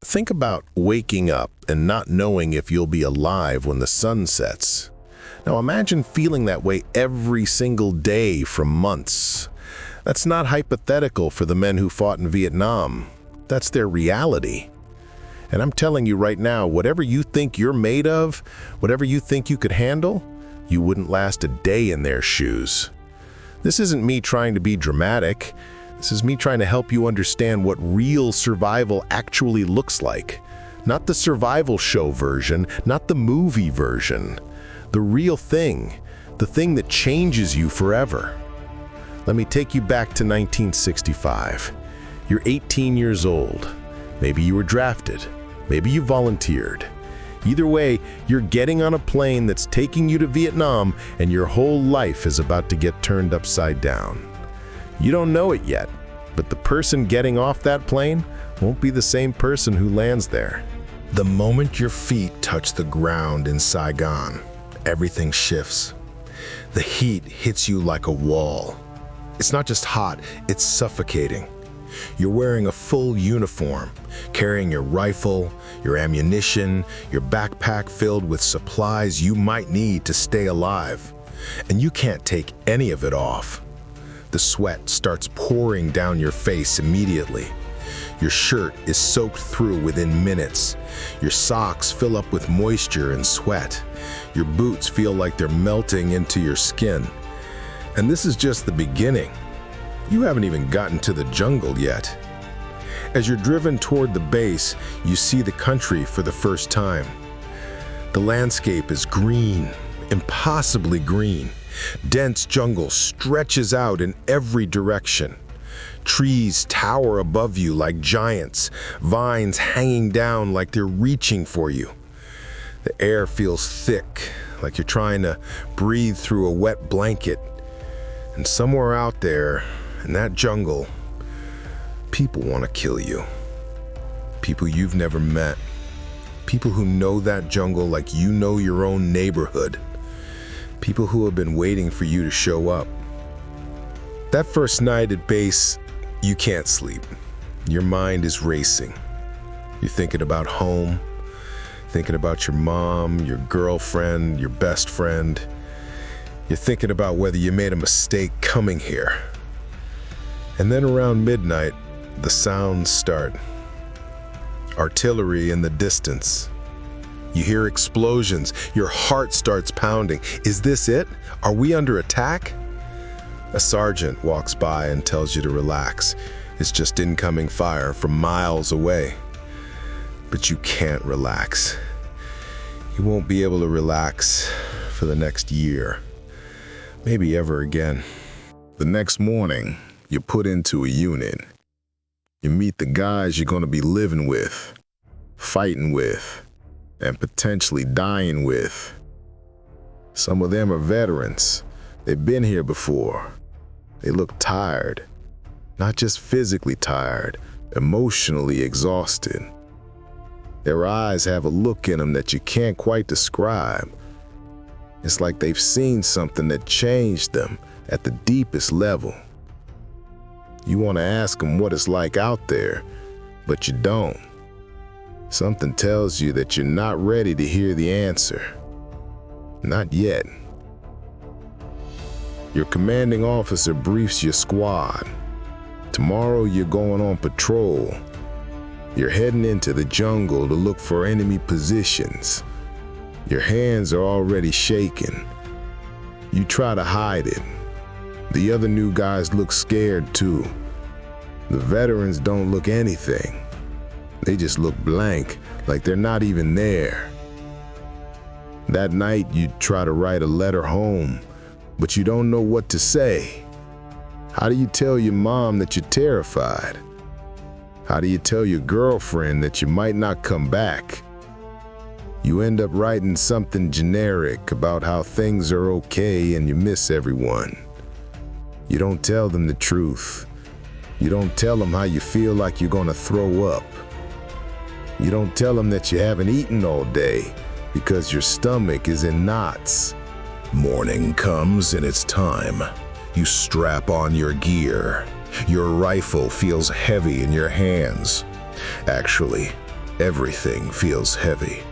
Think about waking up and not knowing if you'll be alive when the sun sets. Now imagine feeling that way every single day for months. That's not hypothetical for the men who fought in Vietnam. That's their reality. And I'm telling you right now, whatever you think you're made of, whatever you think you could handle, you wouldn't last a day in their shoes. This isn't me trying to be dramatic. This is me trying to help you understand what real survival actually looks like. Not the survival show version, not the movie version. The real thing, the thing that changes you forever. Let me take you back to 1965. You're 18 years old. Maybe you were drafted. Maybe you volunteered. Either way, you're getting on a plane that's taking you to Vietnam, and your whole life is about to get turned upside down. You don't know it yet, but the person getting off that plane won't be the same person who lands there. The moment your feet touch the ground in Saigon, everything shifts. The heat hits you like a wall. It's not just hot, it's suffocating. You're wearing a full uniform, carrying your rifle, your ammunition, your backpack filled with supplies you might need to stay alive. And you can't take any of it off. The sweat starts pouring down your face immediately. Your shirt is soaked through within minutes. Your socks fill up with moisture and sweat. Your boots feel like they're melting into your skin. And this is just the beginning. You haven't even gotten to the jungle yet. As you're driven toward the base, you see the country for the first time. The landscape is green, impossibly green. Dense jungle stretches out in every direction. Trees tower above you like giants, vines hanging down like they're reaching for you. The air feels thick, like you're trying to breathe through a wet blanket. And somewhere out there, in that jungle, people want to kill you. People you've never met. People who know that jungle like you know your own neighborhood. People who have been waiting for you to show up. That first night at base, you can't sleep. Your mind is racing. You're thinking about home, thinking about your mom, your girlfriend, your best friend. You're thinking about whether you made a mistake coming here. And then around midnight, the sounds start. Artillery in the distance. You hear explosions. Your heart starts pounding. Is this it? Are we under attack? A sergeant walks by and tells you to relax. It's just incoming fire from miles away. But you can't relax. You won't be able to relax for the next year. Maybe ever again. The next morning, you're put into a unit. You meet the guys you're going to be living with, fighting with, and potentially dying with. Some of them are veterans. They've been here before. They look tired. Not just physically tired, emotionally exhausted. Their eyes have a look in them that you can't quite describe. It's like they've seen something that changed them at the deepest level. You want to ask them what it's like out there, but you don't. Something tells you that you're not ready to hear the answer. Not yet. Your commanding officer briefs your squad. Tomorrow you're going on patrol. You're heading into the jungle to look for enemy positions. Your hands are already shaking. You try to hide it. The other new guys look scared too. The veterans don't look anything. They just look blank, like they're not even there. That night you try to write a letter home, but you don't know what to say. How do you tell your mom that you're terrified? How do you tell your girlfriend that you might not come back? You end up writing something generic about how things are okay and you miss everyone. You don't tell them the truth. You don't tell them how you feel like you're gonna throw up. You don't tell them that you haven't eaten all day because your stomach is in knots. Morning comes and it's time. You strap on your gear. Your rifle feels heavy in your hands. Actually, Everything feels heavy.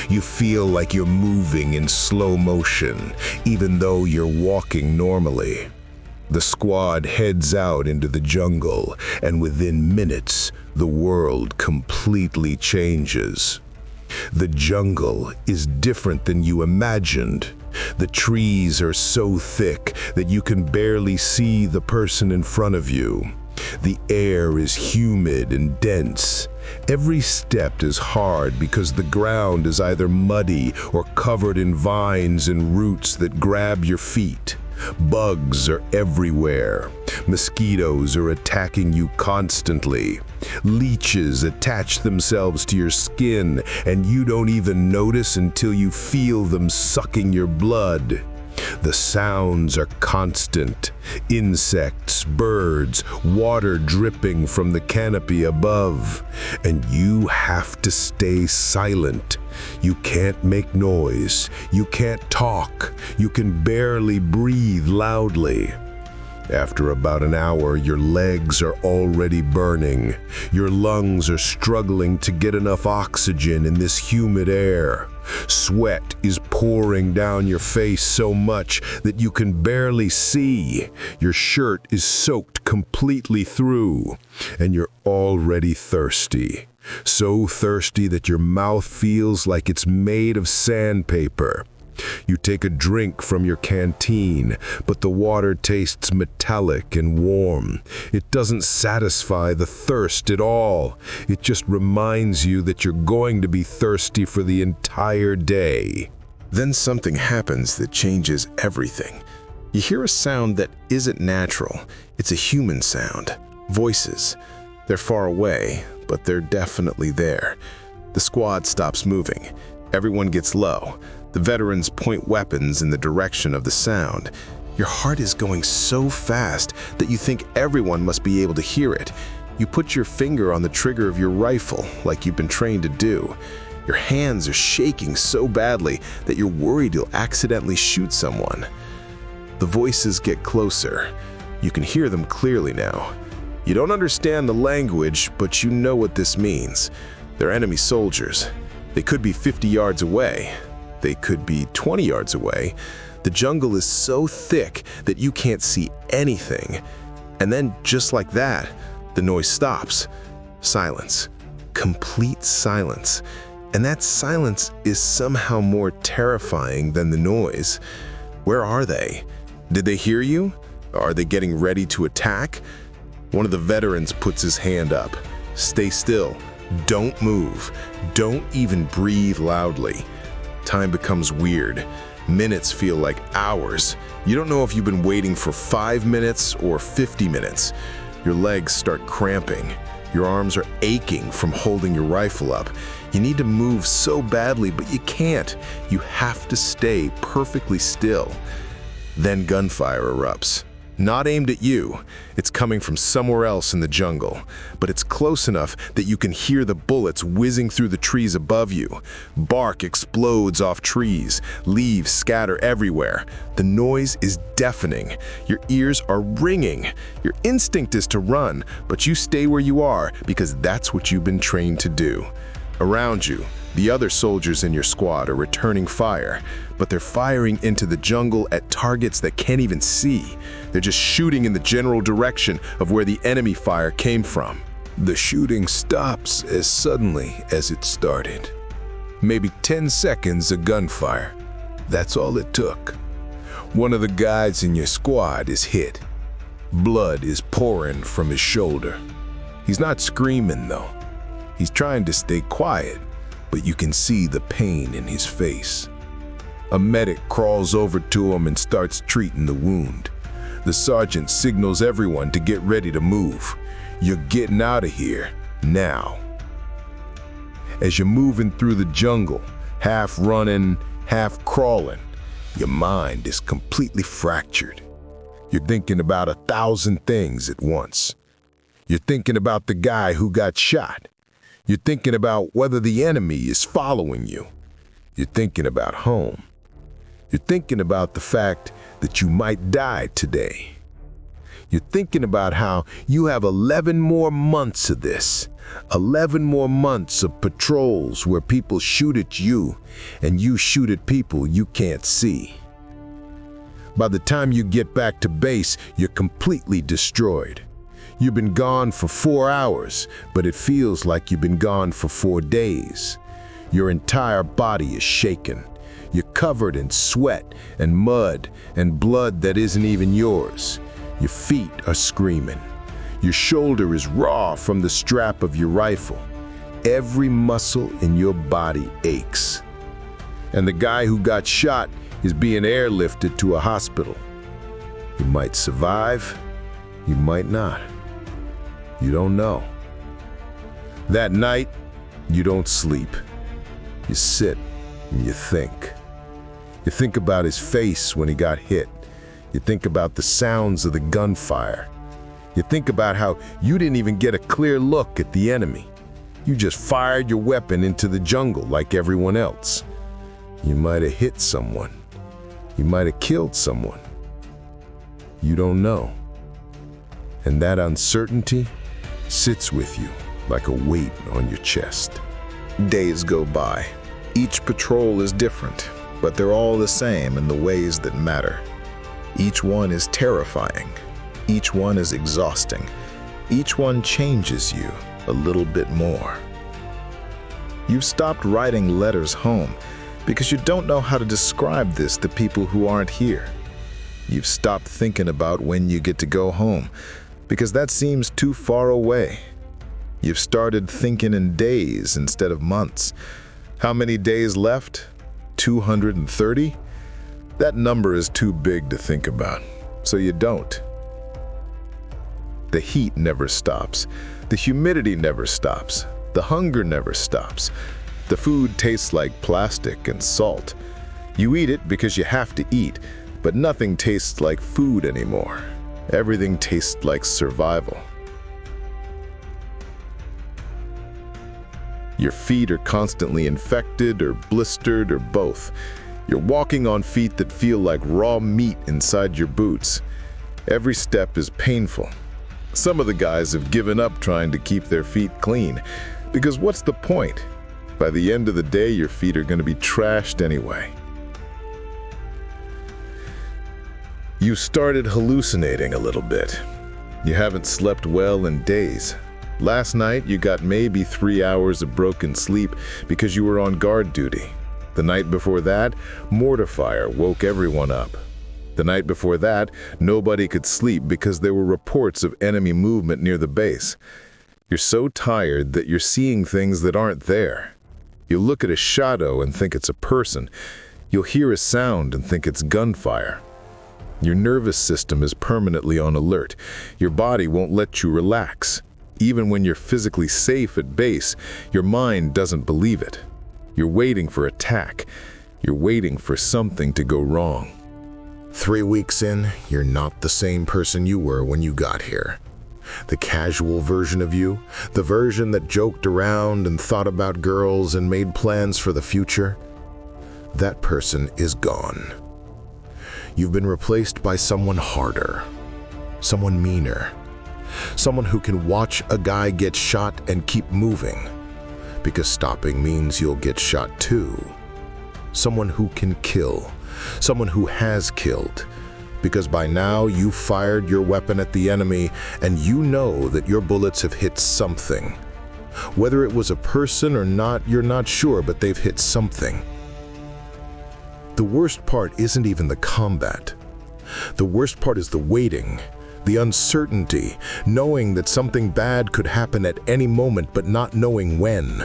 You feel like you're moving in slow motion, even though you're walking normally. The squad heads out into the jungle, and within minutes, the world completely changes. The jungle is different than you imagined. The trees are so thick that you can barely see the person in front of you. The air is humid and dense. Every step is hard because the ground is either muddy or covered in vines and roots that grab your feet. Bugs are everywhere. Mosquitoes are attacking you constantly. Leeches attach themselves to your skin, and you don't even notice until you feel them sucking your blood. The sounds are constant. Insects, birds, water dripping from the canopy above. And you have to stay silent. You can't make noise. You can't talk. You can barely breathe loudly. After about an hour, your legs are already burning. Your lungs are struggling to get enough oxygen in this humid air. Sweat is pouring down your face so much that you can barely see. Your shirt is soaked completely through, and you're already thirsty. So thirsty that your mouth feels like it's made of sandpaper. You take a drink from your canteen, but the water tastes metallic and warm. It doesn't satisfy the thirst at all. It just reminds you that you're going to be thirsty for the entire day. Then something happens that changes everything. You hear a sound that isn't natural. It's a human sound. Voices. They're far away, but they're definitely there. The squad stops moving. Everyone gets low. The veterans point weapons in the direction of the sound. Your heart is going so fast that you think everyone must be able to hear it. You put your finger on the trigger of your rifle, like you've been trained to do. Your hands are shaking so badly that you're worried you'll accidentally shoot someone. The voices get closer. You can hear them clearly now. You don't understand the language, but you know what this means. They're enemy soldiers. They could be 50 yards away. They could be 20 yards away. The jungle is so thick that you can't see anything. And then, just like that, the noise stops. Silence. Complete silence. And that silence is somehow more terrifying than the noise. Where are they? Did they hear you? Are they getting ready to attack? One of the veterans puts his hand up. Stay still. Don't move. Don't even breathe loudly. Time becomes weird. Minutes feel like hours. You don't know if you've been waiting for 5 minutes or 50 minutes. Your legs start cramping. Your arms are aching from holding your rifle up. You need to move so badly, but you can't. You have to stay perfectly still. Then gunfire erupts. Not aimed at you. It's coming from somewhere else in the jungle, but it's close enough that you can hear the bullets whizzing through the trees above you. Bark explodes off trees. Leaves scatter everywhere. The noise is deafening. Your ears are ringing. Your instinct is to run, but you stay where you are because that's what you've been trained to do. Around you, the other soldiers in your squad are returning fire, but they're firing into the jungle at targets that can't even see. They're just shooting in the general direction of where the enemy fire came from. The shooting stops as suddenly as it started. Maybe 10 seconds of gunfire. That's all it took. One of the guys in your squad is hit. Blood is pouring from his shoulder. He's not screaming though. He's trying to stay quiet, but you can see the pain in his face. A medic crawls over to him and starts treating the wound. The sergeant signals everyone to get ready to move. You're getting out of here now. As you're moving through the jungle, half running, half crawling, your mind is completely fractured. You're thinking about 1,000 things at once. You're thinking about the guy who got shot. You're thinking about whether the enemy is following you. You're thinking about home. You're thinking about the fact that you might die today. You're thinking about how you have 11 more months of this, 11 more months of patrols where people shoot at you and you shoot at people you can't see. By the time you get back to base, you're completely destroyed. You've been gone for 4 hours, but it feels like you've been gone for 4 days. Your entire body is shaken. You're covered in sweat and mud and blood that isn't even yours. Your feet are screaming. Your shoulder is raw from the strap of your rifle. Every muscle in your body aches. And the guy who got shot is being airlifted to a hospital. You might survive, you might not. You don't know. That night, you don't sleep. You sit and you think. You think about his face when he got hit. You think about the sounds of the gunfire. You think about how you didn't even get a clear look at the enemy. You just fired your weapon into the jungle like everyone else. You might have hit someone. You might have killed someone. You don't know. And that uncertainty sits with you like a weight on your chest. Days go by. Each patrol is different, but they're all the same in the ways that matter. Each one is terrifying. Each one is exhausting. Each one changes you a little bit more. You've stopped writing letters home because you don't know how to describe this to people who aren't here. You've stopped thinking about when you get to go home because that seems too far away. You've started thinking in days instead of months. How many days left? 230? That number is too big to think about, so you don't. The heat never stops. The humidity never stops. The hunger never stops. The food tastes like plastic and salt. You eat it because you have to eat, but nothing tastes like food anymore. Everything tastes like survival. Your feet are constantly infected or blistered or both. You're walking on feet that feel like raw meat inside your boots. Every step is painful. Some of the guys have given up trying to keep their feet clean, because what's the point? By the end of the day, your feet are going to be trashed anyway. You started hallucinating a little bit. You haven't slept well in days. Last night, you got maybe 3 hours of broken sleep because you were on guard duty. The night before that, mortar fire woke everyone up. The night before that, nobody could sleep because there were reports of enemy movement near the base. You're so tired that you're seeing things that aren't there. You'll look at a shadow and think it's a person. You'll hear a sound and think it's gunfire. Your nervous system is permanently on alert. Your body won't let you relax. Even when you're physically safe at base, your mind doesn't believe it. You're waiting for attack. You're waiting for something to go wrong. 3 weeks in, you're not the same person you were when you got here. The casual version of you, the version that joked around and thought about girls and made plans for the future, that person is gone. You've been replaced by someone harder, someone meaner, someone who can watch a guy get shot and keep moving, because stopping means you'll get shot too. Someone who can kill, someone who has killed, because by now you've fired your weapon at the enemy and you know that your bullets have hit something. Whether it was a person or not, you're not sure, but they've hit something. The worst part isn't even the combat. The worst part is the waiting, the uncertainty, knowing that something bad could happen at any moment but not knowing when.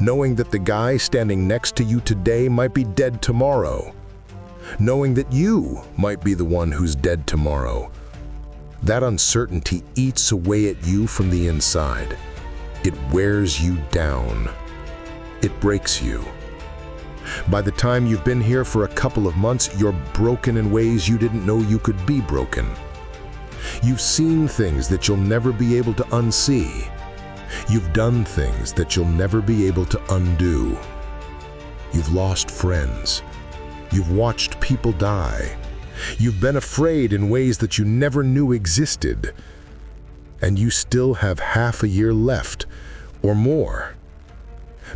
Knowing that the guy standing next to you today might be dead tomorrow. Knowing that you might be the one who's dead tomorrow. That uncertainty eats away at you from the inside. It wears you down. It breaks you. By the time you've been here for a couple of months, you're broken in ways you didn't know you could be broken. You've seen things that you'll never be able to unsee. You've done things that you'll never be able to undo. You've lost friends. You've watched people die. You've been afraid in ways that you never knew existed. And you still have half a year left or more.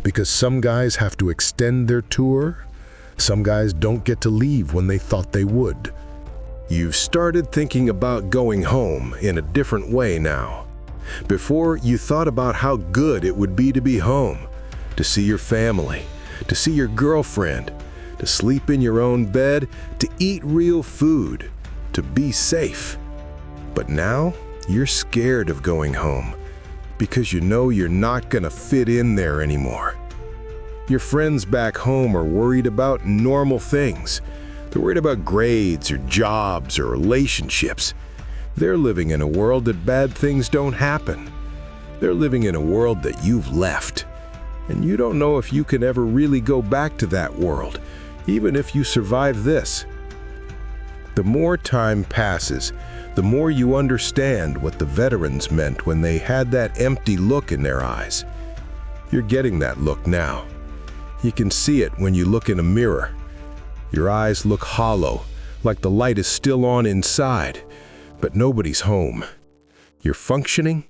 Because some guys have to extend their tour, some guys don't get to leave when they thought they would. You've started thinking about going home in a different way now. Before, you thought about how good it would be to be home, to see your family, to see your girlfriend, to sleep in your own bed, to eat real food, to be safe. But now, you're scared of going home because you know you're not gonna fit in there anymore. Your friends back home are worried about normal things. They're worried about grades or jobs or relationships. They're living in a world that bad things don't happen. They're living in a world that you've left. And you don't know if you can ever really go back to that world, even if you survive this. The more time passes, the more you understand what the veterans meant when they had that empty look in their eyes. You're getting that look now. You can see it when you look in a mirror. Your eyes look hollow, like the light is still on inside, but nobody's home. You're functioning,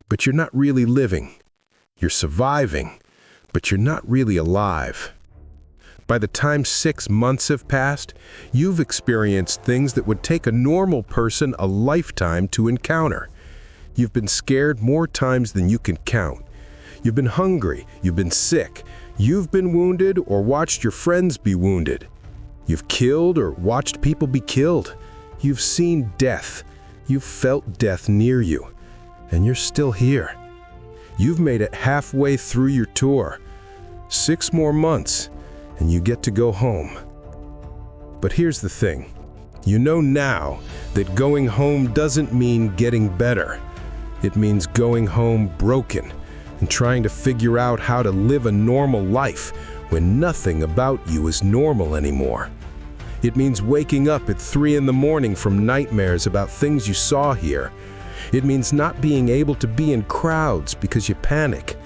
but you're not really living. You're surviving, but you're not really alive. By the time 6 months have passed, you've experienced things that would take a normal person a lifetime to encounter. You've been scared more times than you can count. You've been hungry, you've been sick, you've been wounded or watched your friends be wounded. You've killed or watched people be killed. You've seen death. You've felt death near you. And you're still here. You've made it halfway through your tour. 6 more months, and you get to go home. But here's the thing. You know now that going home doesn't mean getting better. It means going home broken and trying to figure out how to live a normal life when nothing about you is normal anymore. It means waking up at 3 in the morning from nightmares about things you saw here. It means not being able to be in crowds because you panic.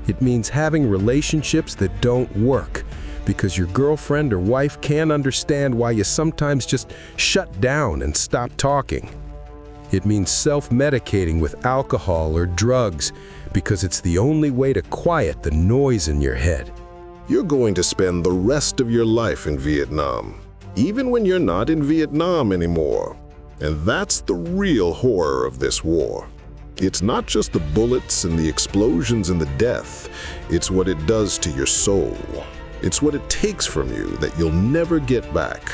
It means having relationships that don't work because your girlfriend or wife can't understand why you sometimes just shut down and stop talking. It means self-medicating with alcohol or drugs because it's the only way to quiet the noise in your head. You're going to spend the rest of your life in Vietnam, even when you're not in Vietnam anymore. And that's the real horror of this war. It's not just the bullets and the explosions and the death. It's what it does to your soul. It's what it takes from you that you'll never get back.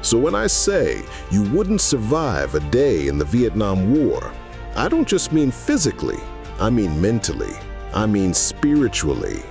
So when I say you wouldn't survive a day in the Vietnam War, I don't just mean physically. I mean mentally. I mean spiritually.